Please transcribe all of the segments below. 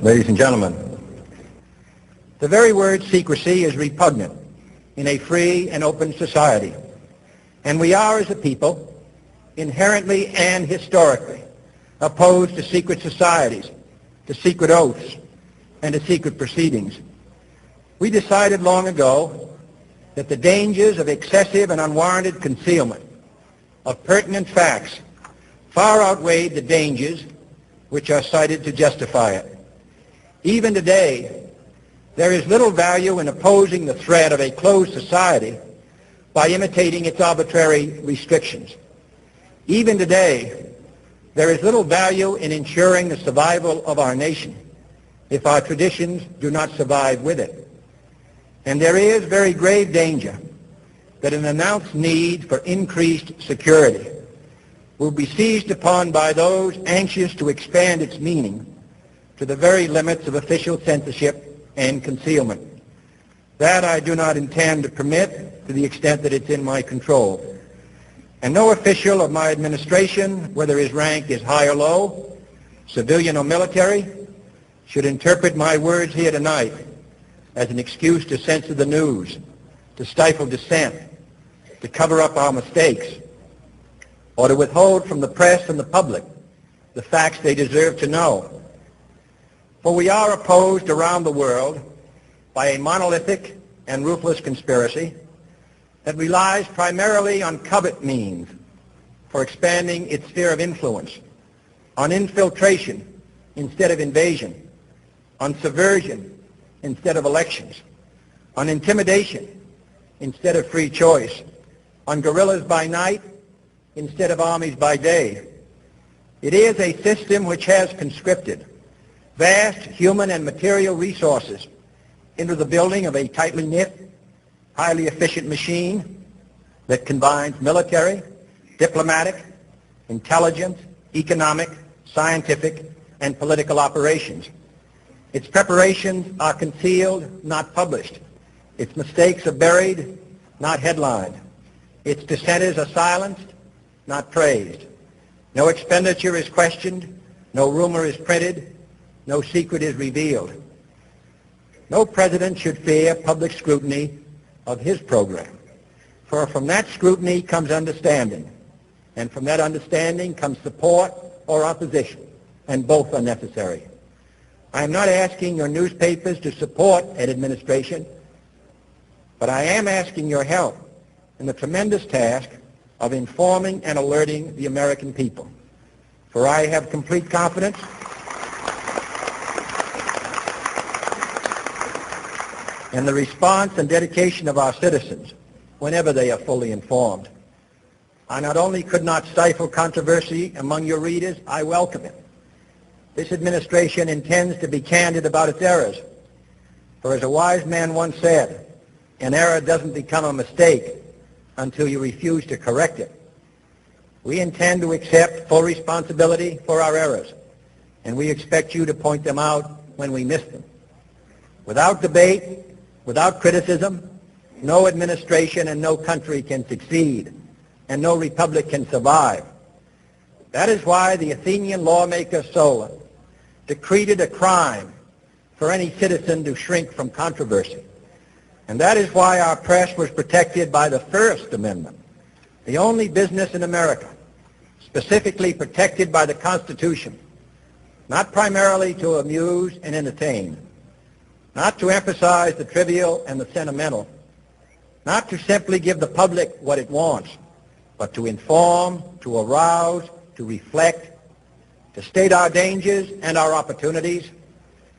Ladies and gentlemen, the very word secrecy is repugnant in a free and open society, and we are, as a people, inherently and historically opposed to secret societies, to secret oaths, and to secret proceedings. We decided long ago that the dangers of excessive and unwarranted concealment of pertinent facts far outweighed the dangers which are cited to justify it. Even today, there is little value in opposing the threat of a closed society by imitating its arbitrary restrictions. Even today, there is little value in ensuring the survival of our nation if our traditions do not survive with it. And there is very grave danger that an announced need for increased security will be seized upon by those anxious to expand its meaning to the very limits of official censorship and concealment. That I do not intend to permit to the extent that it's in my control. And no official of my administration, whether his rank is high or low, civilian or military, should interpret my words here tonight as an excuse to censor the news, to stifle dissent, to cover up our mistakes, or to withhold from the press and the public the facts they deserve to know. For we are opposed around the world by a monolithic and ruthless conspiracy that relies primarily on covert means for expanding its sphere of influence, on infiltration instead of invasion, on subversion instead of elections, on intimidation instead of free choice, on guerrillas by night instead of armies by day. It is a system which has conscripted vast human and material resources into the building of a tightly knit, highly efficient machine that combines military, diplomatic, intelligence, economic, scientific, and political operations. Its preparations are concealed, not published. Its mistakes are buried, not headlined. Its dissenters are silenced, not praised. No expenditure is questioned, no rumor is printed, no secret is revealed. No president should fear public scrutiny of his program, for from that scrutiny comes understanding, and from that understanding comes support or opposition, and both are necessary. I am not asking your newspapers to support an administration, but I am asking your help in the tremendous task of informing and alerting the American people. For I have complete confidence in the response and dedication of our citizens whenever they are fully informed. I not only could not stifle controversy among your readers, I welcome it. This administration intends to be candid about its errors. For as a wise man once said, an error doesn't become a mistake until you refuse to correct it. We intend to accept full responsibility for our errors, and we expect you to point them out when we miss them. Without debate, without criticism, no administration and no country can succeed, and no republic can survive. That is why the Athenian lawmaker Solon decreed it a crime for any citizen to shrink from controversy. And that is why our press was protected by the First Amendment, the only business in America specifically protected by the Constitution, not primarily to amuse and entertain, not to emphasize the trivial and the sentimental, not to simply give the public what it wants, but to inform, to arouse, to reflect, to state our dangers and our opportunities,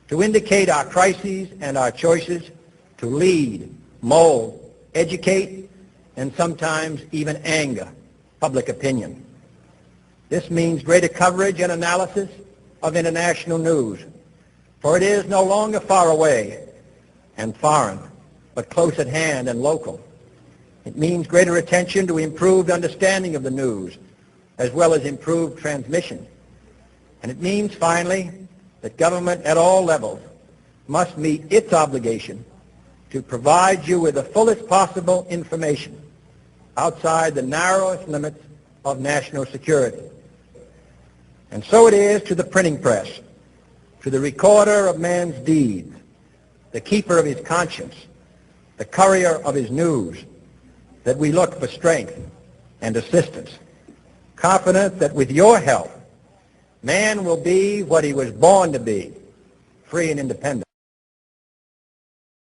to indicate our crises and our choices, to lead, mold, educate, and sometimes even anger public opinion. This means greater coverage and analysis of international news, for it is no longer far away and foreign, but close at hand and local. It means greater attention to improved understanding of the news, as well as improved transmission. And it means, finally, that government at all levels must meet its obligation to provide you with the fullest possible information outside the narrowest limits of national security. And so it is to the printing press, to the recorder of man's deeds, the keeper of his conscience, the courier of his news, that we look for strength and assistance, confident that with your help, man will be what he was born to be, free and independent.